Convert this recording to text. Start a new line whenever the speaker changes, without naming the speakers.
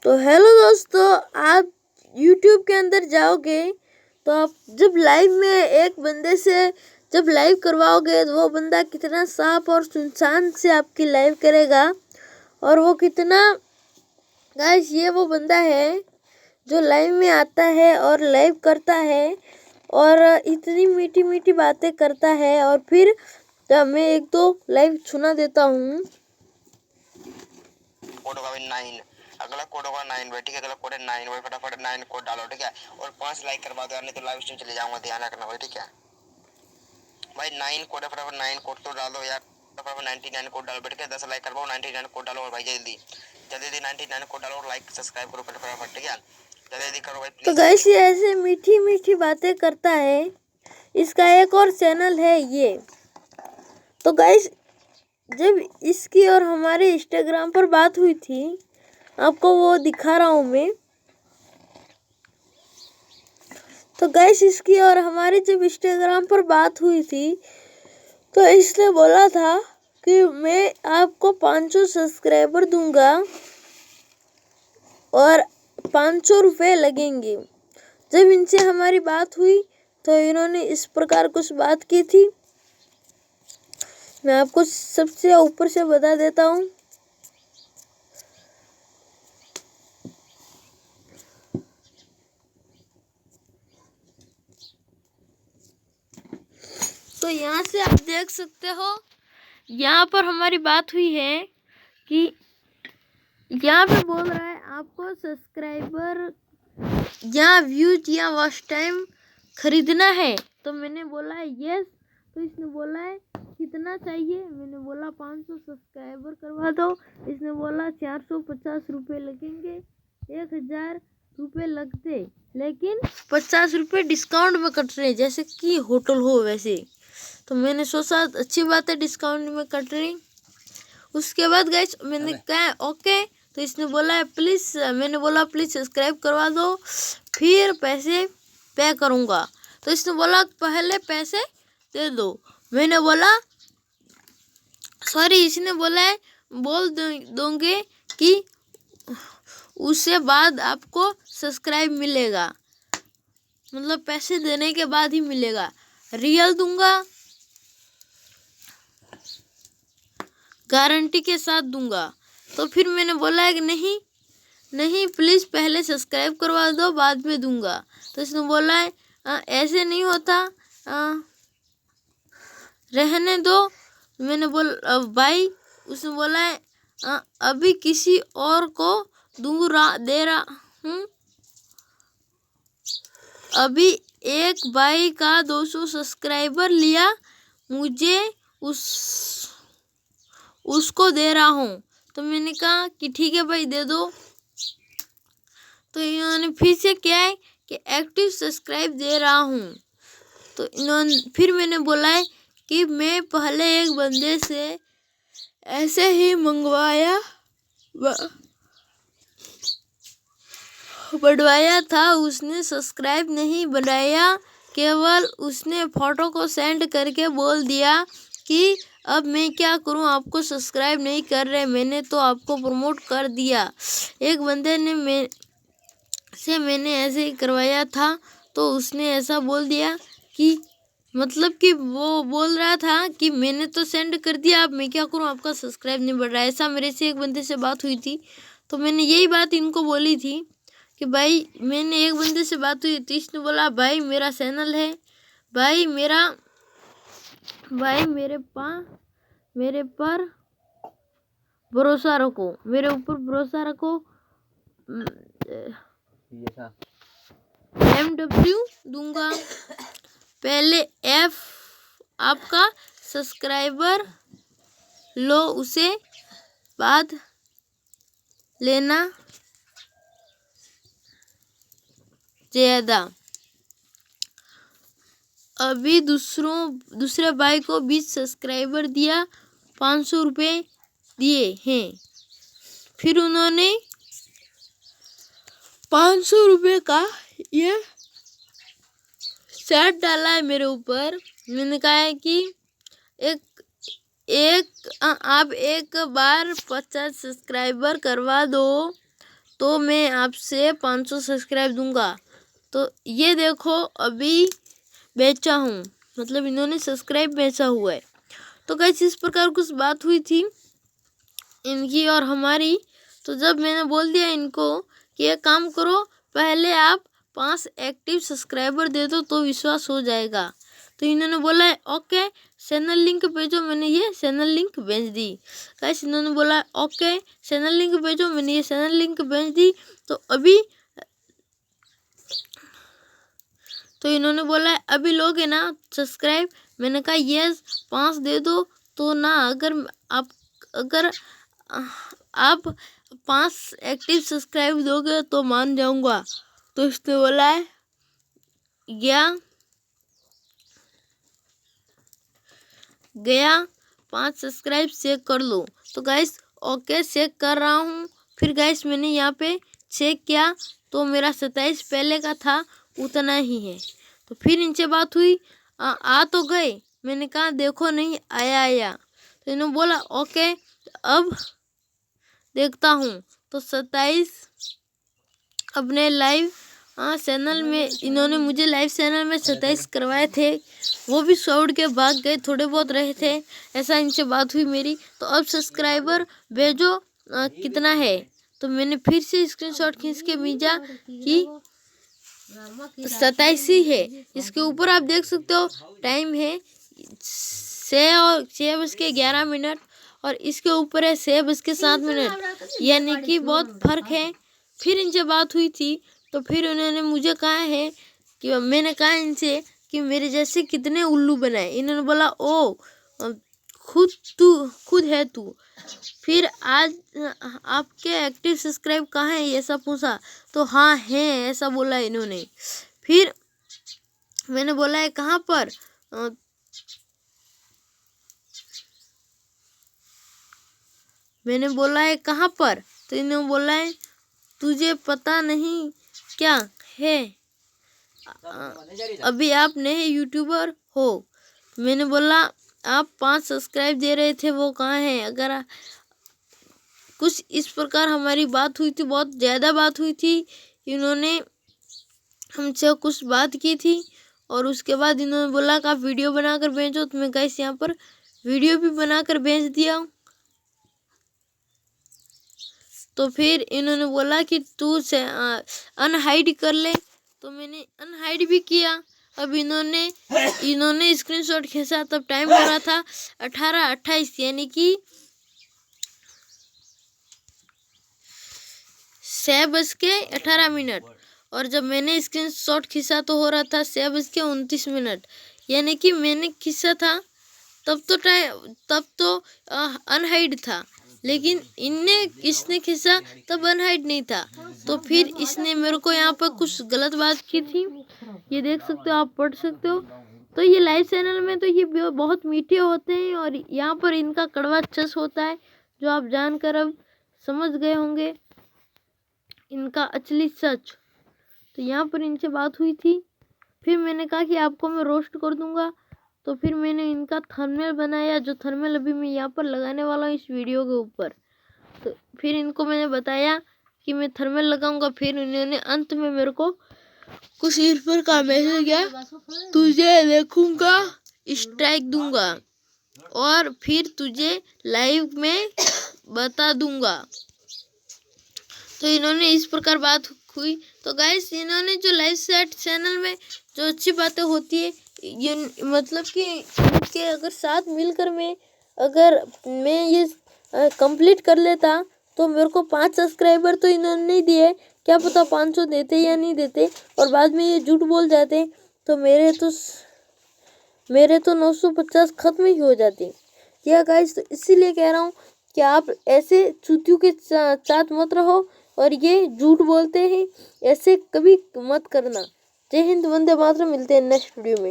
तो हेलो दोस्तों, आप YouTube के अंदर जाओगे तो आप जब लाइव में एक बंदे से जब लाइव करवाओगे तो वो बंदा कितना साफ और सुनसान से आपकी लाइव करेगा। और वो कितना गाइस, ये वो बंदा है जो लाइव में आता है और लाइव करता है और इतनी मीठी मीठी बातें करता है। और फिर जब मैं एक दो लाइव सुना देता हूँ।
कोड होगा 9, अगला कोड होगा 9 भाई, ठीक है। अगला कोड है 9 भाई, फटाफट 9 कोड डालो, ठीक है। और 5 लाइक करवा दो यार, नहीं तो लाइव स्ट्रीम चले जाऊंगा, ध्यान रखना भाई, ठीक है भाई। 9 कोड है, फटाफट 9 कोड तो डाल दो यार, फटाफट 99 कोड डालो, ठीक है। 10 लाइक करवाओ, 99 कोड डालो और भाई जल्दी जल्दी 99 कोड डालो और लाइक सब्सक्राइब करो फटाफट, ठीक है। जल्दी करो भाई
तो
प्लीज।
गाइस, ये ऐसे मीठी मीठी बातें करता है। इसका एक और चैनल है ये। तो गाइस, जब इसकी और हमारे इंस्टाग्राम पर बात हुई थी, आपको वो दिखा रहा हूँ मैं। तो गाइस, इसकी और हमारी जब इंस्टाग्राम पर बात हुई थी तो इसने बोला था कि मैं आपको 500 सब्सक्राइबर दूंगा और 500 रुपये लगेंगे। जब इनसे हमारी बात हुई तो इन्होंने इस प्रकार कुछ बात की थी। मैं आपको सबसे ऊपर से बता देता हूँ। तो यहाँ से आप देख सकते हो, यहाँ पर हमारी बात हुई है कि यहाँ पे बोल रहा है आपको सब्सक्राइबर या व्यूज या वॉच टाइम खरीदना है। तो मैंने बोला है यस। तो इसने बोला है कितना चाहिए। मैंने बोला 500 सब्सक्राइबर करवा दो। इसने बोला 450 रुपये लगेंगे, 1000 रुपये लगते, लेकिन 50 रुपये डिस्काउंट में कट रहे, जैसे कि होटल हो वैसे। तो मैंने सोचा अच्छी बात है, डिस्काउंट में कट रही। उसके बाद गाइस मैंने कहा ओके। तो इसने बोला है प्लीज़, मैंने बोला प्लीज़ सब्सक्राइब करवा दो, फिर पैसे पे करूँगा। तो इसने बोला पहले पैसे दे दो। मैंने बोला सॉरी, इसने बोला है बोल दोगे कि उससे बाद आपको सब्सक्राइब मिलेगा, मतलब पैसे देने के बाद ही मिलेगा, रियल दूंगा, गारंटी के साथ दूंगा। तो फिर मैंने बोला है कि नहीं नहीं, प्लीज़ पहले सब्सक्राइब करवा दो, बाद में दूंगा। तो इसने बोला है ऐसे नहीं होता, रहने दो। मैंने भाई, उसने बोला है अभी किसी और को दे रहा हूँ। अभी एक भाई का 200 सब्सक्राइबर लिया, मुझे उसको दे रहा हूँ। तो मैंने कहा कि ठीक है भाई, दे दो। तो इन्होंने फिर से क्या है कि एक्टिव सब्सक्राइब दे रहा हूँ। तो इन्होंने फिर मैंने बोला है कि मैं पहले एक बंदे से ऐसे ही बढ़वाया था, उसने सब्सक्राइब नहीं बढ़ाया, केवल उसने फ़ोटो को सेंड करके बोल दिया कि अब मैं क्या करूं, आपको सब्सक्राइब नहीं कर रहे, मैंने तो आपको प्रमोट कर दिया। एक बंदे ने मैंने ऐसे ही करवाया था, तो उसने ऐसा बोल दिया कि मतलब कि वो बोल रहा था कि मैंने तो सेंड कर दिया, अब मैं क्या करूं, आपका सब्सक्राइब नहीं बढ़ रहा है। ऐसा मेरे से एक बंदे से बात हुई थी। तो मैंने यही बात इनको बोली थी कि भाई मैंने एक बंदे से बात हुई थी, इसने बोला भाई मेरा चैनल है, भाई मेरे पर भरोसा रखो, मेरे ऊपर भरोसा रखो। MW दूंगा, पहले F आपका सब्सक्राइबर लो, उसे बाद लेना ज़्यादा। अभी दूसरे भाई को 20 सब्सक्राइबर दिया, 500 रुपये दिए हैं। फिर उन्होंने 500 रुपये का ये सेट डाला है मेरे ऊपर। मैंने कहा है कि आप एक बार 50 सब्सक्राइबर करवा दो तो मैं आपसे 500 सब्सक्राइब दूंगा। तो ये देखो अभी बेचा हूँ, मतलब इन्होंने सब्सक्राइब बेचा हुआ है। तो गाइस इस प्रकार कुछ बात हुई थी इनकी और हमारी। तो जब मैंने बोल दिया इनको कि ये काम करो, पहले आप 5 एक्टिव सब्सक्राइबर दे दो तो विश्वास हो जाएगा। तो इन्होंने बोला है ओके चैनल लिंक भेजो, मैंने ये चैनल लिंक भेज दी। गाइस इन्होंने बोला ओके चैनल लिंक भेजो, मैंने ये चैनल लिंक भेज दी। तो इन्होंने बोला है अभी लोगे ना सब्सक्राइब, मैंने कहा यस 5 दे दो। तो ना अगर आप 5 एक्टिव सब्सक्राइब दोगे तो मान जाऊंगा। तो इसने बोला है गया 5 सब्सक्राइब चेक कर लो। तो गाइस ओके चेक कर रहा हूँ। फिर गाइस मैंने यहाँ पे चेक किया तो मेरा 27 पहले का था उतना ही है। तो फिर इनसे बात हुई, आ तो गए, मैंने कहा देखो नहीं आया। तो इन्होंने बोला ओके अब देखता हूँ। तो 27 अपने लाइव चैनल में इन्होंने मुझे लाइव चैनल में 27 करवाए थे, वो भी दौड़ के भाग गए, थोड़े बहुत रहे थे। ऐसा इनसे बात हुई मेरी। तो अब सब्सक्राइबर भेजो कितना है। तो मैंने फिर से स्क्रीनशॉट खींच के भेजा कि 27 ही है। इसके ऊपर आप देख सकते हो टाइम है 6:11 और इसके ऊपर है 6:07, यानी कि बहुत फर्क है। फिर इनसे बात हुई थी तो फिर उन्होंने मुझे कहा है कि मैंने कहा इनसे कि मेरे जैसे कितने उल्लू बनाए। इन्होंने बोला ओ खुद है तू। फिर आज आपके एक्टिव सब्सक्राइब कहाँ है ऐसा पूछा, तो हाँ है ऐसा बोला इन्होंने। फिर मैंने बोला है कहाँ पर, मैंने बोला है कहाँ पर। तो इन्होंने बोला है तुझे पता नहीं क्या है, अभी आप नए यूट्यूबर हो। मैंने बोला आप 5 सब्सक्राइब दे रहे थे वो कहाँ है। अगर कुछ इस प्रकार हमारी बात हुई थी, बहुत ज़्यादा बात हुई थी। इन्होंने हमसे कुछ बात की थी और उसके बाद इन्होंने बोला कि आप वीडियो बनाकर भेजो। तो मैं गाइस यहाँ पर वीडियो भी बनाकर भेज दिया। तो फिर इन्होंने बोला कि तू से अनहाइड कर ले, तो मैंने अनहाइड भी किया। अब इन्होंने स्क्रीनशॉट खींचा, तब टाइम हो रहा था 18:28, यानी कि 6:18। और जब मैंने स्क्रीनशॉट खींचा तो हो रहा था 6:29, यानी कि मैंने खींचा था तब तो अनहाइड था, लेकिन इसने खींचा तब अनहाइड नहीं था। तो फिर इसने मेरे को यहाँ पर कुछ गलत बात की थी, ये देख सकते हो, आप पढ़ सकते हो। तो ये लाइव चैनल में तो ये बहुत मीठे होते हैं और यहाँ पर इनका कड़वा चस होता है, जो आप जानकर अब समझ गए होंगे इनका असली सच। तो यहाँ पर इनसे बात हुई थी। फिर मैंने कहा कि आपको मैं रोस्ट कर दूंगा। तो फिर मैंने इनका थंबनेल बनाया, जो थंबनेल अभी मैं यहाँ पर लगाने वाला हूँ इस वीडियो के ऊपर। तो फिर इनको मैंने बताया कि मैं थंबनेल लगाऊंगा। फिर उन्होंने अंत में मेरे को कुछ इस पर का मैसेज किया, तुझे देखूंगा स्ट्राइक दूंगा और फिर तुझे लाइव में बता दूंगा। तो इन्होंने इस प्रकार बात हुई। तो गाइस इन्होंने जो लाइव चैनल में जो अच्छी बातें होती है, ये मतलब कि इनके अगर साथ मिलकर अगर मैं ये कंप्लीट कर लेता तो मेरे को 5 सब्सक्राइबर तो इन्होंने नहीं दिए, क्या पता 500 देते या नहीं देते, और बाद में ये झूठ बोल जाते तो मेरे तो 950 खत्म ही हो जाते। या गाइस तो इसीलिए कह रहा हूँ कि आप ऐसे चूतियों के साथ मत रहो, और ये झूठ बोलते हैं ऐसे कभी मत करना। जय हिंद, वंदे मातरम। मिलते हैं नेक्स्ट वीडियो में।